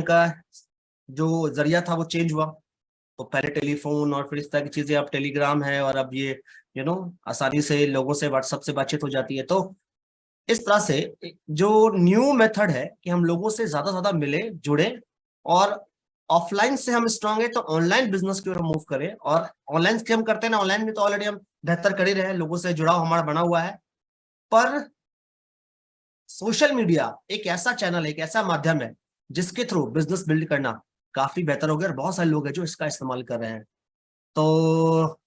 का जो जरिया था वो चेंज हुआ। तो पहले टेलीफोन और फिर इस तरह की चीजें, अब टेलीग्राम है और अब ये आसानी से लोगों से व्हाट्सएप से बातचीत हो जाती है। तो इस तरह से जो न्यू मेथड है कि हम लोगों से ज्यादा मिले जुड़े, और ऑफलाइन से हम स्ट्रांग है तो ऑनलाइन बिजनेस की ओर मूव करें। और ऑनलाइन से हम करते हैं ना, ऑनलाइन में तो ऑलरेडी हम बेहतर कर ही रहे हैं, लोगों से जुड़ाव हमारा बना हुआ है। पर सोशल मीडिया एक ऐसा चैनल है, एक ऐसा माध्यम है जिसके थ्रू बिजनेस बिल्ड करना काफी बेहतर हो गया, और बहुत सारे लोग हैं जो इसका इस्तेमाल कर रहे हैं। तो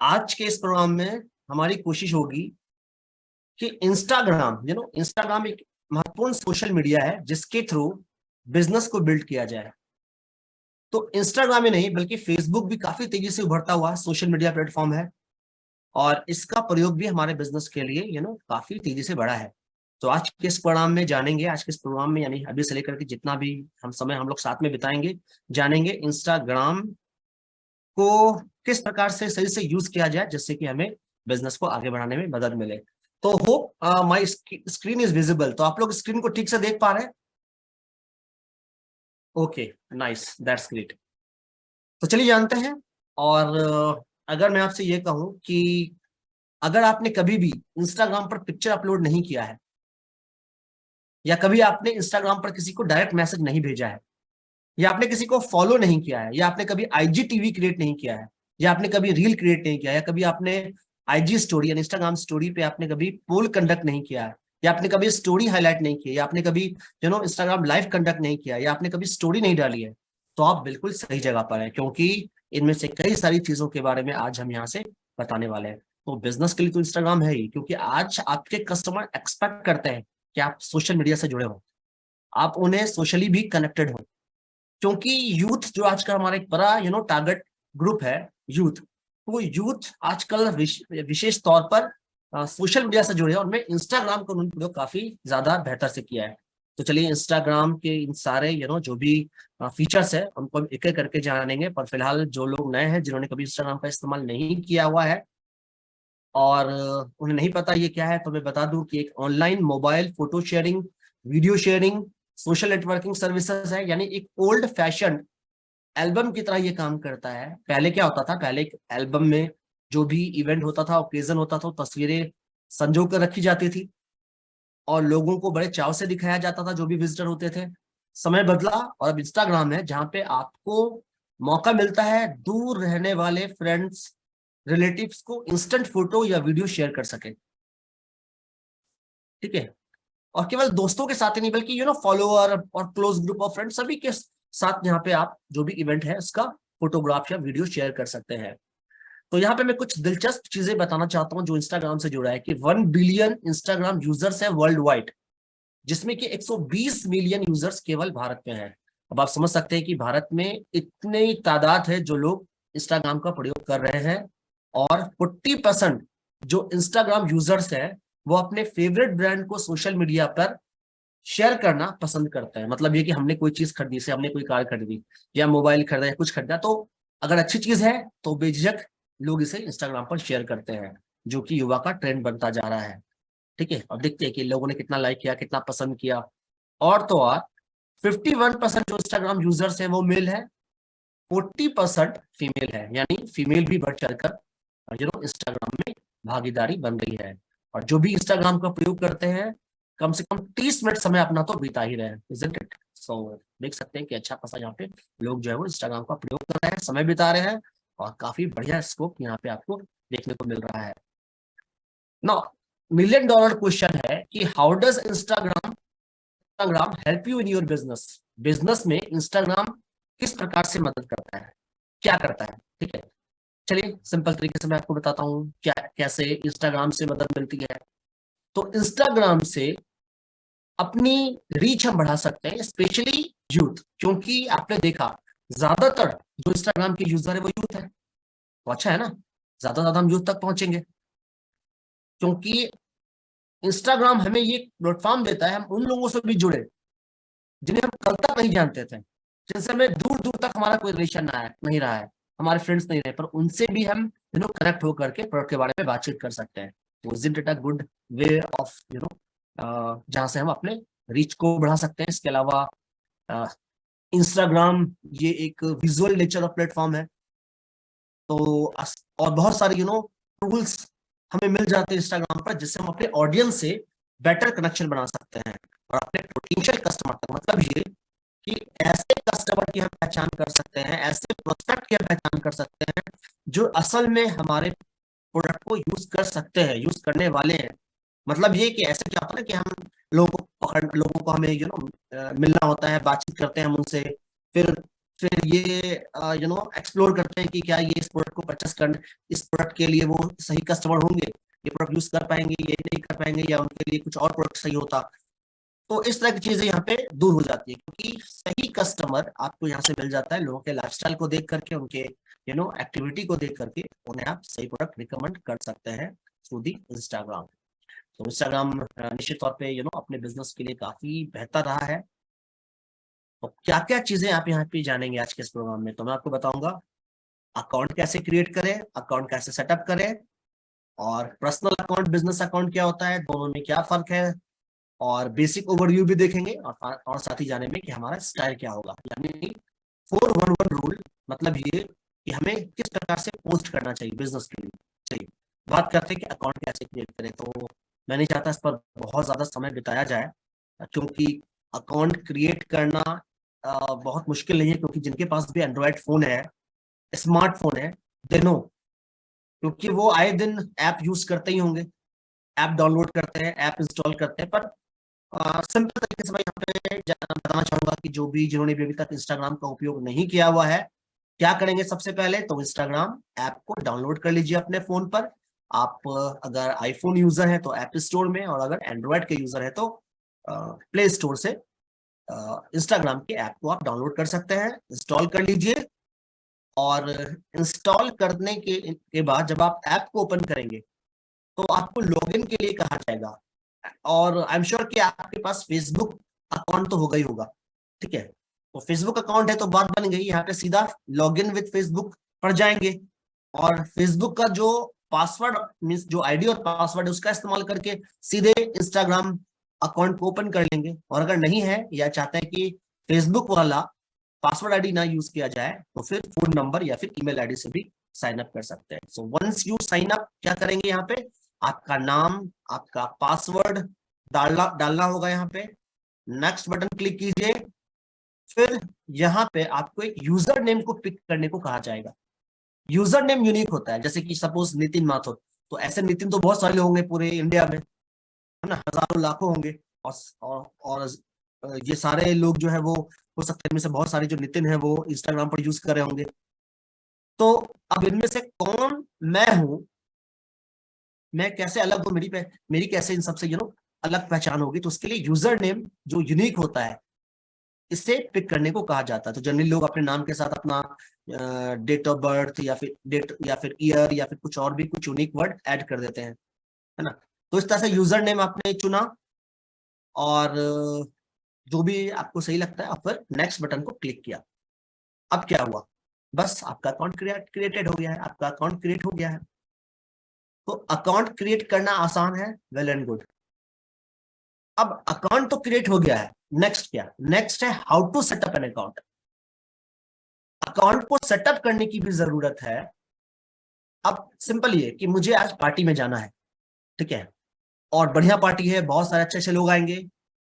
आज के इस प्रोग्राम में हमारी कोशिश होगी कि इंस्टाग्राम एक महत्वपूर्ण सोशल मीडिया है जिसके थ्रू बिजनेस को बिल्ड किया जाए। तो इंस्टाग्राम ही नहीं बल्कि फेसबुक भी काफी तेजी से उभरता हुआ सोशल मीडिया प्लेटफॉर्म है, और इसका प्रयोग भी हमारे बिजनेस के लिए काफी तेजी से बढ़ा है। तो आज के इस प्रोग्राम में जानेंगे, आज के इस प्रोग्राम में यानी अभी से लेकर के जितना भी हम लोग साथ में बिताएंगे, जानेंगे इंस्टाग्राम को किस प्रकार से सही से यूज किया जाए जिससे कि हमें बिजनेस को आगे बढ़ाने में मदद मिले। तो hope my screen is visible. तो आप लोग स्क्रीन को ठीक से देख पा रहे हैं? Okay, nice, that's great. तो चलिए जानते हैं। और अगर मैं आपसे ये कहूं कि अगर आपने कभी भी इंस्टाग्राम पर पिक्चर अपलोड नहीं किया है, या कभी आपने इंस्टाग्राम पर किसी को डायरेक्ट मैसेज नहीं भेजा है, या आपने किसी को फॉलो नहीं किया है, या आपने कभी आईजीटीवी क्रिएट नहीं किया है, या आपने कभी रील क्रिएट नहीं किया है, या कभी आपने आईजी स्टोरी या इंस्टाग्राम स्टोरी पे आपने कभी पोल कंडक्ट नहीं किया है, या आपने कभी स्टोरी हाईलाइट नहीं की, या आपने कभी इंस्टाग्राम लाइव कंडक्ट नहीं किया, या आपने कभी स्टोरी नहीं डाली है, तो आप बिल्कुल सही जगह पर हैं, क्योंकि इनमें से कई सारी चीजों के बारे में आज हम यहाँ से बताने वाले हैं। तो बिजनेस के लिए तो इंस्टाग्राम है ही, क्योंकि आज आपके कस्टमर एक्सपेक्ट करते हैं कि आप सोशल मीडिया से जुड़े हो, आप उन्हें सोशली भी कनेक्टेड हो। क्योंकि यूथ जो आजकल हमारा एक बड़ा टारगेट ग्रुप है, यूथ, तो वो यूथ आजकल विशेष तौर पर सोशल मीडिया से जुड़े हैं, और मैं इंस्टाग्राम का उन्होंने प्रयोग काफी ज्यादा बेहतर से किया है। तो चलिए इंस्टाग्राम के इन सारे जो भी फीचर्स है उनको हम एक एक करके जानेंगे। पर फिलहाल जो लोग नए हैं, जिन्होंने कभी इंस्टाग्राम का इस्तेमाल नहीं किया हुआ है और उन्हें नहीं पता ये क्या है, तो मैं बता दूं कि एक online mobile photo sharing, video sharing, social networking services है। यानी एक ओल्ड फैशन एल्बम की तरह ये काम करता है। पहले क्या होता था, पहले एक एल्बम में जो भी इवेंट होता था, ओकेजन होता था, तस्वीरें संजो कर रखी जाती थी और लोगों को बड़े चाव से दिखाया जाता था जो भी विजिटर होते थे। समय बदला और अब इंस्टाग्राम है जहां पे आपको मौका मिलता है दूर रहने वाले फ्रेंड्स, रिलेटिव्स को इंस्टेंट फोटो या वीडियो शेयर कर सके। ठीक है, और केवल दोस्तों के साथ ही नहीं बल्कि फॉलोअर और क्लोज ग्रुप ऑफ फ्रेंड सभी के साथ यहाँ पे आप जो भी इवेंट है उसका फोटोग्राफ या वीडियो शेयर कर सकते हैं। तो यहाँ पे मैं कुछ दिलचस्प चीजें बताना चाहता हूँ जो इंस्टाग्राम से जुड़ा है कि 1 बिलियन इंस्टाग्राम यूजर्स है वर्ल्ड वाइड, जिसमें कि 120 मिलियन यूजर्स केवल भारत में है। अब आप समझ सकते हैं कि भारत में इतनी तादाद है जो लोग इंस्टाग्राम का प्रयोग कर रहे हैं, और 40% जो इंस्टाग्राम यूजर्स है वो अपने फेवरेट ब्रांड को सोशल मीडिया पर शेयर करना पसंद करते हैं। मतलब ये कि हमने कोई चीज खरीदी, से हमने कोई कार खरीदी या मोबाइल खरीदा या कुछ खरीदा, तो अगर अच्छी चीज है तो बेझिझक लोग इसे इंस्टाग्राम पर शेयर करते हैं, जो कि युवा का ट्रेंड बनता जा रहा है। ठीक है, अब देखते हैं कि लोगों ने कितना लाइक किया, कितना पसंद किया। और तो और 51% जो इंस्टाग्राम यूजर्स है वो मेल है, 40% फीमेल है, यानी फीमेल भी बढ़ चढ़कर इंस्टाग्राम में भागीदारी बन रही है। और जो भी इंस्टाग्राम का प्रयोग करते हैं कम से कम 30 मिनट समय अपना तो बिता ही रहे हैं, isn't it? So, देख सकते हैं कि अच्छा खासा यहाँ पे लोग जो है वो इंस्टाग्राम का प्रयोग कर रहे हैं, समय बिता रहे हैं, और काफी बढ़िया स्कोप यहाँ पे आपको देखने को मिल रहा है। नाउ $1 million क्वेश्चन है कि how does Instagram help you in your business. Business में इंस्टाग्राम किस प्रकार से मदद करता है, क्या करता है? ठीक है, चलिए सिंपल तरीके से मैं आपको बताता हूँ क्या कैसे इंस्टाग्राम से मदद मिलती है। तो इंस्टाग्राम से अपनी रीच हम बढ़ा सकते हैं, स्पेशली यूथ, क्योंकि आपने देखा ज्यादातर जो इंस्टाग्राम के यूजर है वो यूथ है। तो अच्छा है ना, ज्यादा हम यूथ तक पहुंचेंगे, क्योंकि इंस्टाग्राम हमें ये प्लेटफॉर्म देता है हम उन लोगों से भी जुड़े जिन्हें हम कल तक नहीं जानते थे, जिनसे हमें दूर दूर तक हमारा कोई रिलेशन नहीं रहा है, हमारे फ्रेंड्स नहीं रहे, पर उनसे भी हम कनेक्ट होकर के प्रोडक्ट के बारे में बातचीत कर सकते हैं। तो isn't it a good way of जहां से हम अपने रीच को बढ़ा सकते हैं। इसके अलावा इंस्टाग्राम ये एक विजुअल नेचर ऑफ प्लेटफॉर्म है, तो और बहुत सारे टूल्स हमें मिल जाते हैं इंस्टाग्राम पर, जिससे हम अपने ऑडियंस से बेटर कनेक्शन बना सकते हैं और अपने पोटेंशियल कस्टमर तक, मतलब ये कि ऐसे कस्टमर की हम पहचान कर सकते हैं, ऐसे प्रोस्पेक्ट की हम पहचान कर सकते हैं जो असल में हमारे प्रोडक्ट को यूज कर सकते हैं, यूज करने वाले हैं। मतलब ये कि ऐसे क्या होता है ना कि हम लोगों को हमें मिलना होता है, बातचीत करते हैं हम उनसे, फिर फिर ये एक्सप्लोर करते हैं कि क्या ये इस प्रोडक्ट को परचेस कर, इस प्रोडक्ट के लिए वो सही कस्टमर होंगे, ये प्रोडक्ट यूज कर पाएंगे, ये नहीं कर पाएंगे, या उनके लिए कुछ और प्रोडक्ट सही होता। तो इस तरह की चीजें यहाँ पे दूर हो जाती है, क्योंकि सही कस्टमर आपको यहाँ से मिल जाता है लोगों के लाइफस्टाइल को देख करके, उनके एक्टिविटी को देख करके उन्हें आप सही प्रोडक्ट रिकमेंड कर सकते हैं थ्रू दी इंस्टाग्राम। तो इंस्टाग्राम निश्चित तौर पे अपने बिजनेस के लिए काफी बेहतर रहा है। तो क्या क्या चीजें आप यहाँ पे जानेंगे आज के इस प्रोग्राम में, तो मैं आपको बताऊंगा अकाउंट कैसे क्रिएट करें, अकाउंट कैसे सेटअप करें, और पर्सनल अकाउंट बिजनेस अकाउंट क्या होता है, दोनों में क्या फर्क है, और बेसिक ओवरव्यू भी देखेंगे, और साथ ही जाने में कि हमारा स्टाइल क्या होगा, यानी 411 रूल, मतलब ये कि हमें किस प्रकार से पोस्ट करना चाहिए बिजनेस के लिए। चलिए बात करते हैं कि अकाउंट कैसे क्रिएट करें। तो मैं नहीं चाहता इस पर बहुत ज्यादा समय बिताया जाए, क्योंकि अकाउंट क्रिएट करना बहुत मुश्किल नहीं है, क्योंकि जिनके पास भी एंड्रॉयड फोन है, स्मार्टफोन है, दे नो, क्योंकि वो आए दिन ऐप यूज करते ही होंगे, ऐप डाउनलोड करते हैं, ऐप इंस्टॉल करते हैं। पर सिंपल तरीके से मैं यहाँ पे बताना चाहूंगा कि जिन्होंने भी अभी तक इंस्टाग्राम का उपयोग नहीं किया हुआ है, क्या करेंगे सबसे पहले, तो इंस्टाग्राम ऐप को डाउनलोड कर लीजिए अपने फोन पर। आप अगर आईफोन यूजर है तो ऐप स्टोर में, और अगर एंड्रॉयड के यूजर है तो प्ले स्टोर से इंस्टाग्राम के ऐप को आप डाउनलोड कर सकते हैं, इंस्टॉल कर लीजिए। और इंस्टॉल करने के बाद जब आप ऐप को ओपन करेंगे तो आपको लॉगिन के लिए कहा जाएगा, और आई एम श्योर कि आपके पास फेसबुक अकाउंट तो होगा ही होगा, ठीक है। तो फेसबुक अकाउंट है तो बात बन गई, यहाँ पे सीधा लॉगिन विद फेसबुक पर जाएंगे, और फेसबुक का जो पासवर्ड मींस जो आईडी और पासवर्ड है उसका इस्तेमाल करके सीधे इंस्टाग्राम अकाउंट को ओपन कर लेंगे। और अगर नहीं है या चाहते हैं कि फेसबुक वाला पासवर्ड आईडी ना यूज किया जाए, तो फिर फोन नंबर या फिर ईमेल आईडी से भी साइन अप कर सकते हैं। So once you sign up, क्या करेंगे यहाँ पे, आपका नाम, आपका पासवर्ड डालना होगा यहाँ पे, नेक्स्ट बटन क्लिक कीजिए। फिर यहाँ पे आपको एक यूजर नेम को पिक करने को कहा जाएगा। यूजर नेम यूनिक होता है, जैसे कि सपोज नितिन माथुर, तो ऐसे नितिन तो बहुत सारे होंगे पूरे इंडिया में, है ना, हजारों लाखों होंगे। और ये सारे लोग जो है वो हो सकते हैं, इनमें से बहुत सारे जो नितिन है वो इंस्टाग्राम पर यूज कर रहे होंगे। तो अब इनमें से कौन मैं हूं, मैं कैसे अलग हूं, मेरी कैसे इन सबसे अलग पहचान होगी, तो उसके लिए यूजर नेम जो यूनिक होता है इससे पिक करने को कहा जाता है। तो जनरली लोग अपने नाम के साथ अपना डेट ऑफ बर्थ या फिर ईयर या फिर कुछ और भी कुछ यूनिक वर्ड ऐड कर देते हैं, है ना। तो इस तरह से यूजर नेम आपने चुना, और जो भी आपको सही लगता है, आप फिर नेक्स्ट बटन को क्लिक किया। अब क्या हुआ, बस आपका अकाउंट क्रिएटेड हो गया है, आपका अकाउंट क्रिएट हो गया है। तो अकाउंट क्रिएट करना आसान है, वेल एंड गुड। अब अकाउंट तो क्रिएट हो गया है, नेक्स्ट क्या, नेक्स्ट है how to set up an account. Account को सेटअप करने की भी जरूरत है। अब सिंपल ये कि मुझे आज पार्टी में जाना है, ठीक है, और बढ़िया पार्टी है, बहुत सारे अच्छे अच्छे लोग आएंगे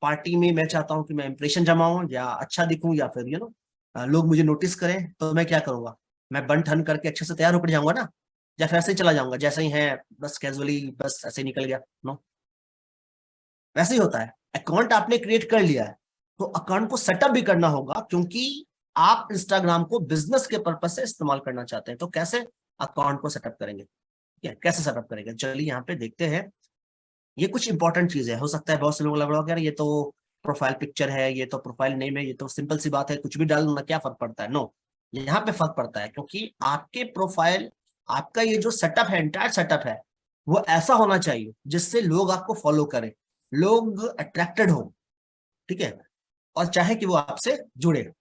पार्टी में, मैं चाहता हूं कि मैं इंप्रेशन जमाऊं या अच्छा दिखूं या फिर लोग मुझे नोटिस करें, तो मैं क्या करूंगा, मैं बन ठन करके अच्छे से तैयार होकर जाऊंगा ना, या फिर ऐसे ही चला जाऊंगा जैसे ही है, बस कैजुअली बस ऐसे ही निकल गया, नो, वैसे ही होता है। अकाउंट आपने क्रिएट कर लिया है, तो अकाउंट को सेटअप भी करना होगा, क्योंकि आप इंस्टाग्राम को बिजनेस के पर्पज से इस्तेमाल करना चाहते हैं। तो कैसे अकाउंट को सेटअप करेंगे, ठीक है, कैसे सेटअप करेंगे, चलिए यहाँ पे देखते हैं। ये कुछ इंपॉर्टेंट चीज है, हो सकता है बहुत से लोग लग रहा हो यार ये तो प्रोफाइल पिक्चर है, ये तो प्रोफाइल नेम है, ये तो सिंपल सी बात है, कुछ भी डाल ना, क्या फर्क पड़ता है। नो, यहाँ पे फर्क पड़ता है, क्योंकि आपके प्रोफाइल, आपका ये जो सेटअप है, एंटायर सेटअप है, वो ऐसा होना चाहिए जिससे लोग आपको फॉलो करें, लोग अट्रैक्टेड हो, ठीक है, और चाहे कि वो आपसे जुड़े,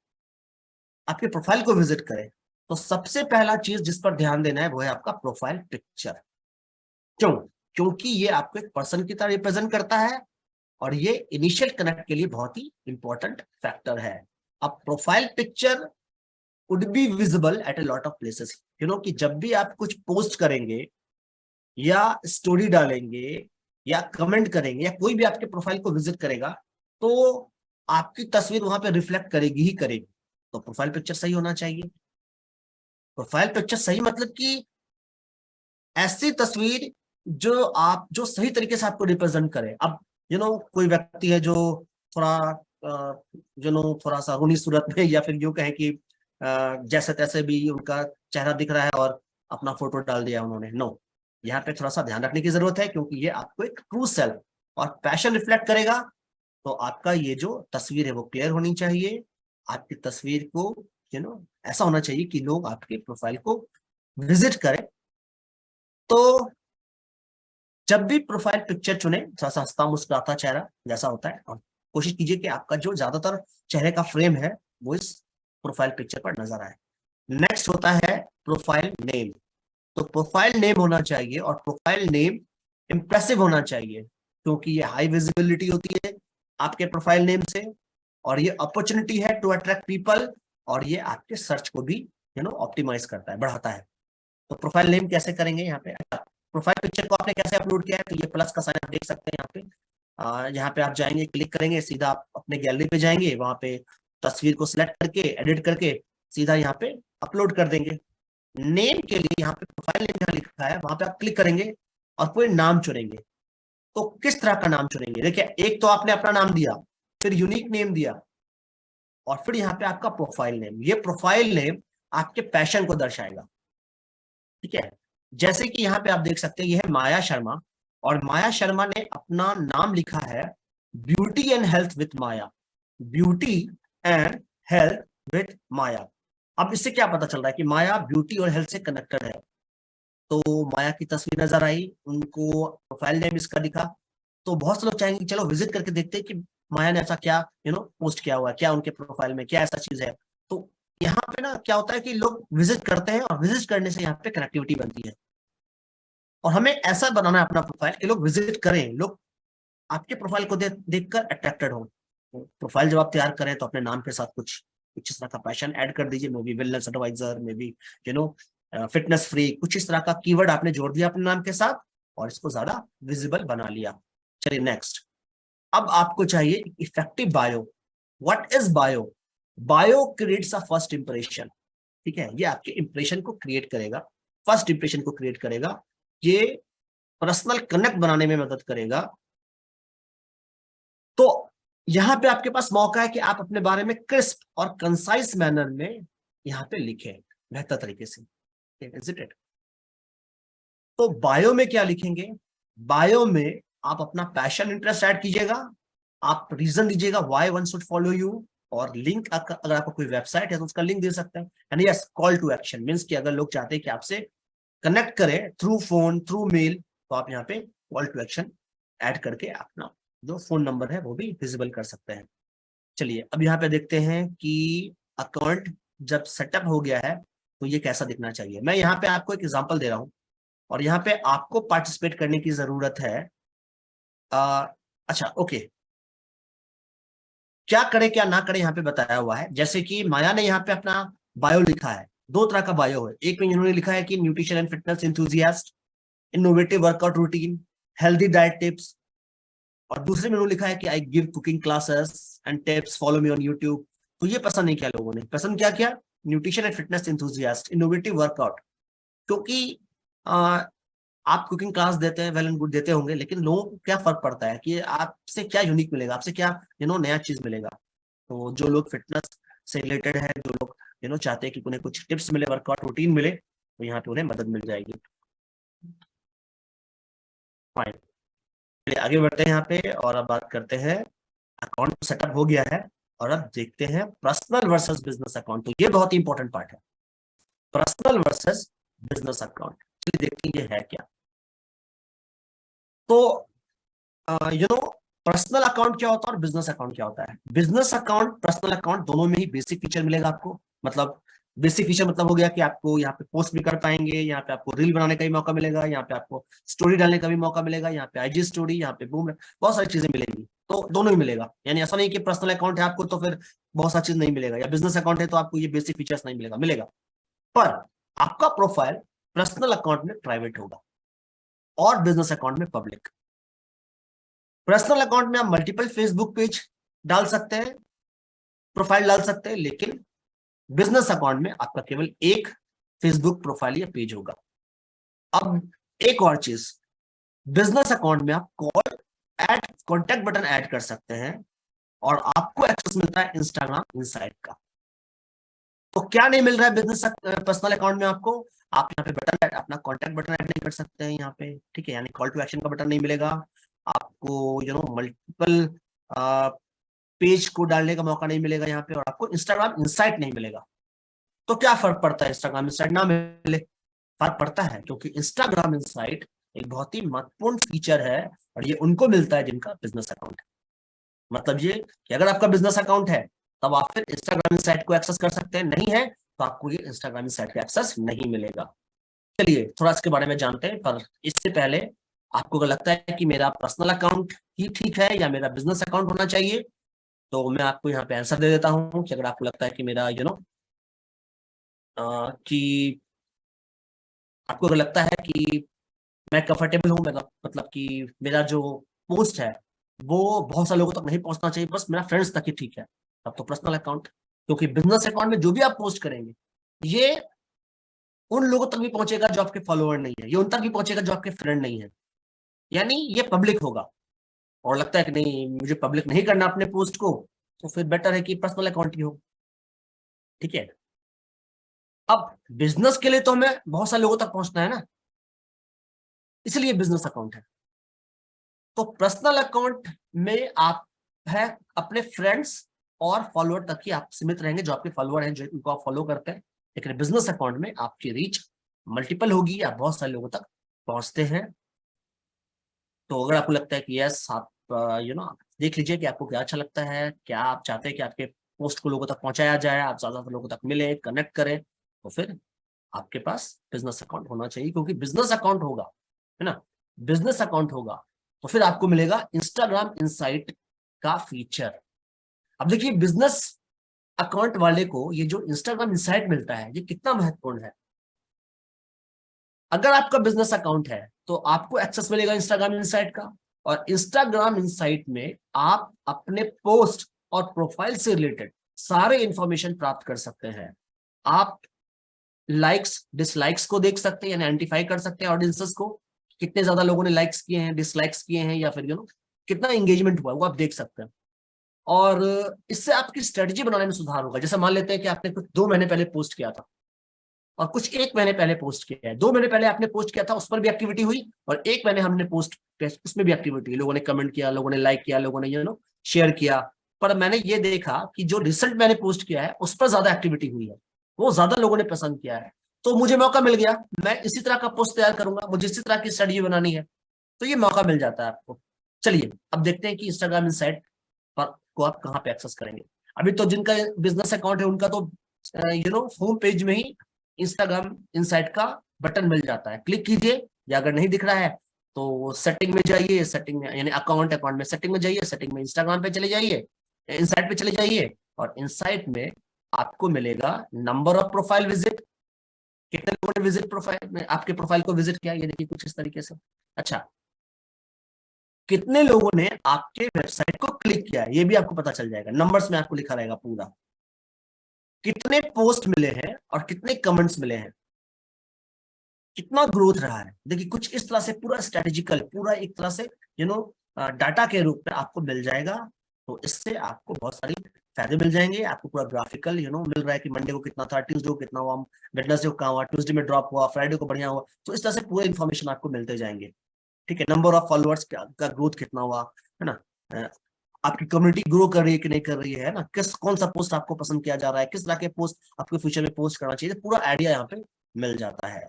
आपके प्रोफाइल को विजिट करें। तो सबसे पहला चीज जिस पर ध्यान देना है वो है आपका प्रोफाइल पिक्चर। क्यों, क्योंकि ये आपको एक पर्सन की तरह रिप्रेजेंट करता है, और ये इनिशियल कनेक्ट के लिए बहुत ही इंपॉर्टेंट फैक्टर है। अब profile picture would be visible at a lot of places, कि जब भी आप कुछ पोस्ट करेंगे या स्टोरी डालेंगे या कमेंट करेंगे या कोई भी आपके प्रोफाइल को विजिट करेगा तो आपकी तस्वीर वहां पे रिफ्लेक्ट करेगी ही करेगी। तो प्रोफाइल पिक्चर सही होना चाहिए। प्रोफाइल पिक्चर सही मतलब कि ऐसी तस्वीर जो सही तरीके से आपको रिप्रेजेंट करे। अब कोई व्यक्ति है जो थोड़ा थोड़ा सा रूनी सूरत में या फिर यूं कहें कि जैसे तैसे भी उनका चेहरा दिख रहा है और अपना फोटो डाल दिया उन्होंने, नो, यहाँ पे थोड़ा सा ध्यान रखने की जरूरत है, क्योंकि ये आपको एक ट्रू सेल्फ और पैशन रिफ्लेक्ट करेगा। तो आपका ये जो तस्वीर है वो क्लियर होनी चाहिए। आपकी तस्वीर को ऐसा होना चाहिए कि लोग आपके प्रोफाइल को विजिट करें। तो जब भी प्रोफाइल पिक्चर चुने, थोड़ा सा हंसता मुस्कुराता चेहरा जैसा होता है, और कोशिश कीजिए कि आपका जो ज्यादातर चेहरे का फ्रेम है वो इस प्रोफाइल पिक्चर पर नजर आए। नेक्स्ट होता है प्रोफाइल नेम। तो प्रोफाइल नेम होना चाहिए और प्रोफाइल नेम इंप्रेसिव होना चाहिए, क्योंकि ये हाई विजिबिलिटी होती है आपके प्रोफाइल नेम से, और ये अपॉर्चुनिटी है टू अट्रैक्ट पीपल, और ये आपके सर्च को भी ऑप्टिमाइज करता है, बढ़ाता है। तो प्रोफाइल नेम कैसे करेंगे यहाँ पे? प्रोफाइल पिक्चर को आपने कैसे अपलोड किया है, तो ये प्लस का साइन आप देख सकते हैं यहाँ पे। यहाँ पे आप जाएंगे, क्लिक करेंगे, सीधा आप अपने गैलरी पे जाएंगे, वहां पे तस्वीर को सिलेक्ट करके एडिट करके सीधा यहाँ पे अपलोड कर देंगे। नेम के लिए यहाँ पे प्रोफाइल नेम जहाँ लिखा है वहां पे आप क्लिक करेंगे और कोई नाम चुनेंगे। तो किस तरह का नाम चुनेंगे? देखिए, एक तो आपने अपना नाम दिया, फिर यूनिक नेम दिया, और फिर यहाँ पे आपका प्रोफाइल नेम। ये प्रोफाइल नेम आपके पैशन को दर्शाएगा, ठीक है। जैसे कि यहाँ पे आप देख सकते हैं, ये है माया शर्मा, और माया शर्मा ने अपना नाम लिखा है beauty and health with Maya, beauty and health with Maya. अब इससे क्या पता चल रहा है कि माया ब्यूटी और हेल्थ से कनेक्टेड है। तो माया की तस्वीर नजर आई, उनको प्रोफाइल नेम इसका दिखा, तो बहुत से लोग चाहेंगे कि चलो विजिट करके देखते हैं कि माया ने ऐसा क्या पोस्ट किया हुआ है, क्या उनके प्रोफाइल में क्या ऐसा चीज है। तो यहाँ पे ना क्या होता है कि लोग विजिट करते हैं, और विजिट करने से यहाँ पे कनेक्टिविटी बनती है। और हमें ऐसा बनाना है अपना प्रोफाइल कि लोग विजिट करें, लोग आपके प्रोफाइल को देखकर अट्रैक्टेड हो। प्रोफाइल जब आप तैयार करें तो अपने नाम के साथ कुछ इस तरह का पैशन ऐड कर दीजिए, maybe wellness adviser, maybe fitness free, कुछ इस तरह का कीवर्ड आपने जोड़ दिया अपने नाम के साथ और इसको ज्यादा विजिबल बना लिया। चलिए नेक्स्ट, अब आपको चाहिए effective bio. What is bio? Bio creates a first impression, ठीक है। ये आपके इंप्रेशन को क्रिएट करेगा, फर्स्ट इंप्रेशन को क्रिएट करेगा, ये पर्सनल कनेक्ट बनाने में मदद करेगा। तो यहां पे आपके पास मौका है कि आप अपने बारे में क्रिस्प और कंसाइज मैनर में यहां पे लिखें बेहतर तरीके से, इज इट? तो बायो में क्या लिखेंगे? बायो में आप अपना पैशन इंटरेस्ट ऐड कीजिएगा, आप रीजन दीजिएगा why one should follow you, और लिंक अगर आपको कोई वेबसाइट है तो उसका लिंक दे सकते हैं। And yes, call to action means कि अगर लोग चाहते हैं कि आपसे कनेक्ट करें थ्रू फोन थ्रू मेल, तो आप यहाँ पे कॉल टू एक्शन ऐड करके अपना जो फोन नंबर है वो भी विजिबल कर सकते हैं। चलिए अब यहाँ पे देखते हैं कि अकाउंट जब सेटअप हो गया है तो ये कैसा दिखना चाहिए। मैं यहाँ पे आपको एक एग्जांपल दे रहा हूँ और यहाँ पे आपको पार्टिसिपेट करने की जरूरत है। अच्छा ओके, क्या करें क्या ना करें यहाँ पे बताया हुआ है। जैसे कि माया ने यहाँ पे अपना बायो लिखा है, दो तरह का बायो है। एक में इन्होंने लिखा है कि nutrition and fitness enthusiast, innovative workout routine, healthy diet tips, और दूसरे में उन्होंने लिखा है कि I give cooking classes and tips, follow me on YouTube. तो ये पसंद नहीं किया लोगों ने, पसंद क्या किया? Nutrition and fitness enthusiast, innovative workout. क्योंकि आप कुकिंग क्लास देते हैं, वेल एंड गुड देते होंगे, लेकिन लोगों को क्या फर्क पड़ता है कि आपसे क्या यूनिक मिलेगा, आपसे क्या नया चीज मिलेगा। तो जो लोग फिटनेस से रिलेटेड है, जो लोग चाहते हैं कि उन्हें कुछ टिप्स मिले, वर्कआउट रूटीन मिले, तो यहाँ पे उन्हें मदद मिल जाएगी। फाइन, आगे बढ़ते हैं यहाँ पे और अब बात करते हैं। अकाउंट सेटअप हो गया है और अब देखते हैं पर्सनल वर्सेस बिजनेस अकाउंट। तो ये बहुत ही इंपॉर्टेंट पार्ट है, पर्सनल वर्सेस बिजनेस अकाउंट। चलिए देखते हैं ये है क्या। तो पर्सनल अकाउंट क्या होता है और बिजनेस अकाउंट क्या होता है? बिजनेस अकाउंट पर्सनल अकाउंट दोनों में ही बेसिक फीचर मिलेगा आपको। मतलब बेसिक फीचर मतलब हो गया कि आपको यहाँ पे पोस्ट भी कर पाएंगे, यहाँ पे आपको रील बनाने का भी मौका मिलेगा, यहाँ पे आपको स्टोरी डालने का भी मौका मिलेगा, यहाँ पे आईजी स्टोरी, यहाँ पे बूम, बहुत सारी चीजें मिलेंगी। तो दोनों ही मिलेगा, यानी ऐसा नहीं कि पर्सनल अकाउंट है आपको तो फिर बहुत सारी चीज नहीं मिलेगा, या बिजनेस अकाउंट है तो आपको ये बेसिक फीचर्स नहीं मिलेगा, मिलेगा। पर आपका प्रोफाइल पर्सनल अकाउंट में प्राइवेट होगा और बिजनेस अकाउंट में पब्लिक। पर्सनल अकाउंट में आप मल्टीपल फेसबुक पेज डाल सकते हैं, प्रोफाइल डाल सकते हैं, लेकिन बिजनेस अकाउंट में आपका केवल एक फेसबुक प्रोफाइल या पेज होगा। अब एक और चीज, बिजनेस अकाउंट में आप call add contact button add कर सकते हैं और आपको एक्सेस मिलता है इंस्टाग्राम इनसाइट का। तो क्या नहीं मिल रहा है बिजनेस पर्सनल अकाउंट में आपको? आप यहाँ पे बटन अपना कॉन्टैक्ट बटन ऐड नहीं कर सकते हैं यहाँ पे, ठीक है, यानी कॉल टू एक्शन का बटन नहीं मिलेगा आपको, मल्टीपल पेज को डालने का मौका नहीं मिलेगा यहाँ पे, और आपको इंस्टाग्राम इनसाइट नहीं मिलेगा। तो क्या फर्क पड़ता है इंस्टाग्राम इनसाइट ना मिले? फर्क पड़ता है, क्योंकि इंस्टाग्राम इनसाइट एक बहुत ही महत्वपूर्ण फीचर है और ये उनको मिलता है जिनका बिजनेस अकाउंट है। मतलब ये कि अगर आपका बिजनेस अकाउंट है तब आप फिर इंस्टाग्राम इनसाइट को एक्सेस कर सकते हैं, नहीं है तो आपको ये इंस्टाग्राम इनसाइट का एक्सेस नहीं मिलेगा। चलिए थोड़ा इसके बारे में जानते हैं, पर इससे पहले आपको अगर लगता है कि मेरा पर्सनल अकाउंट ही ठीक है या मेरा बिजनेस अकाउंट होना चाहिए, तो मैं आपको यहाँ पे आंसर दे देता हूँ कि अगर आपको लगता है कि मेरा कि आपको अगर लगता है कि मैं कंफर्टेबल हूँ, मतलब कि मेरा जो पोस्ट है वो बहुत सारे लोगों तक नहीं पहुंचना चाहिए, बस मेरा फ्रेंड्स तक ही ठीक है, तब तो पर्सनल अकाउंट। क्योंकि बिजनेस अकाउंट में जो भी आप पोस्ट करेंगे ये उन लोगों तक भी पहुंचेगा जो आपके फॉलोअर नहीं है, ये उन तक भी पहुंचेगा जो आपके फ्रेंड नहीं है, यानी ये पब्लिक होगा। और लगता है कि नहीं मुझे पब्लिक नहीं करना अपने पोस्ट को, तो फिर बेटर है कि पर्सनल अकाउंट ही हो, ठीक है। अब बिजनेस के लिए तो हमें बहुत सारे लोगों तक पहुंचना है ना, इसलिए बिजनेस अकाउंट है। तो पर्सनल अकाउंट में आप है अपने फ्रेंड्स और फॉलोअर तक ही आप सीमित रहेंगे, जो आपके फॉलोअर हैं जो उनको आप फॉलो करते हैं। लेकिन बिजनेस अकाउंट में आपकी रीच मल्टीपल होगी, आप बहुत सारे लोगों तक पहुंचते हैं। तो अगर आपको लगता है कि यस आप देख लीजिए कि आपको क्या अच्छा लगता है, क्या आप चाहते हैं कि आपके पोस्ट को लोगों तक पहुंचाया जाए, आप ज्यादातर लोगों तक मिले, कनेक्ट करें, तो फिर आपके पास बिजनेस अकाउंट होना चाहिए। क्योंकि बिजनेस अकाउंट होगा, है ना, बिजनेस अकाउंट होगा तो फिर आपको मिलेगा इंस्टाग्राम इनसाइट का फीचर। अब देखिए बिजनेस अकाउंट वाले को ये जो इंस्टाग्राम इनसाइट मिलता है ये कितना महत्वपूर्ण है। अगर आपका बिजनेस अकाउंट है तो आपको एक्सेस मिलेगा इंस्टाग्राम इनसाइट का, और इंस्टाग्राम इनसाइट में आप अपने पोस्ट और प्रोफाइल से रिलेटेड सारे इंफॉर्मेशन प्राप्त कर सकते हैं। आप लाइक्स डिसलाइक्स को देख सकते हैं, यानी आइडेंटिफाई कर सकते हैं ऑडियंसेस को, कितने ज्यादा लोगों ने लाइक्स किए हैं, डिसलाइक्स किए हैं, या फिर कितना एंगेजमेंट हुआ वो आप देख सकते हैं। और इससे आपकी स्ट्रेटजी बनाने में सुधार होगा। जैसे मान लेते हैं कि आपने कुछ 2 महीने पहले पोस्ट किया था और कुछ 1 महीने पहले पोस्ट किया है। 2 महीने पहले आपने पोस्ट किया था, उस पर भी एक्टिविटी हुई, और 1 महीने हमने पोस्ट उसमें भी एक्टिविटी हुई, लोगों ने कमेंट किया, लोगों ने लाइक किया, लोगों ने शेयर किया। पर मैंने ये देखा कि जो रिसेंट मैंने पोस्ट किया है उस पर ज्यादा एक्टिविटी हुई है, वो ज्यादा लोगों ने पसंद किया है। तो मुझे मौका मिल गया, मैं इसी तरह का पोस्ट तैयार करूंगा, मुझे इसी तरह की स्ट्रेटजी बनानी है, तो ये मौका मिल जाता है आपको। चलिए अब देखते हैं कि इंस्टाग्राम इनसाइट को आप कहाँ पे एक्सेस करेंगे। अभी तो जिनका बिजनेस अकाउंट है उनका तो होम पेज में ही इंस्टाग्राम इनसाइट का बटन मिल जाता है, क्लिक कीजिए, या अगर नहीं दिख रहा है तो सेटिंग में जाइए, सेटिंग में यानी अकाउंट में सेटिंग में जाइए, सेटिंग में इंस्टाग्राम पे चले जाइए, इनसाइट पे चले जाइए, और इनसाइट में आपको मिलेगा नंबर ऑफ प्रोफाइल विजिट, कितने लोगों ने विजिट प्रोफाइल में आपके प्रोफाइल को विजिट किया, ये देखिए कुछ इस तरीके से। अच्छा, कितने लोगों ने आपके वेबसाइट को क्लिक किया है ये भी आपको पता चल जाएगा, नंबर्स में आपको लिखा रहेगा पूरा, कितने पोस्ट मिले हैं और कितने कमेंट्स मिले हैं, कितना ग्रोथ रहा है। देखिए कुछ इस तरह से पूरा स्ट्रेटेजिकल, पूरा एक तरह से डाटा के रूप में आपको मिल जाएगा। तो इससे आपको बहुत सारी फायदे मिल जाएंगे, आपको पूरा ग्राफिकल मिल रहा है कि मंडे को कितना था, ट्यूसडे को कितना हुआ, वेडनेसडे को कहाँ हुआ, ट्यूसडे में ड्रॉप हुआ, फ्राइडे को बढ़िया हुआ। तो इस तरह से पूरे इन्फॉर्मेशन आपको मिलते जाएंगे, ठीक है। नंबर ऑफ फॉलोअर्स का ग्रोथ कितना हुआ, है ना, आपकी कम्युनिटी ग्रो कर रही है कि नहीं कर रही है ना, कौन सा पोस्ट आपको पसंद किया जा रहा है, किस तरह के पोस्ट आपको फ्यूचर में पोस्ट करना चाहिए, पूरा आइडिया यहाँ पे मिल जाता है।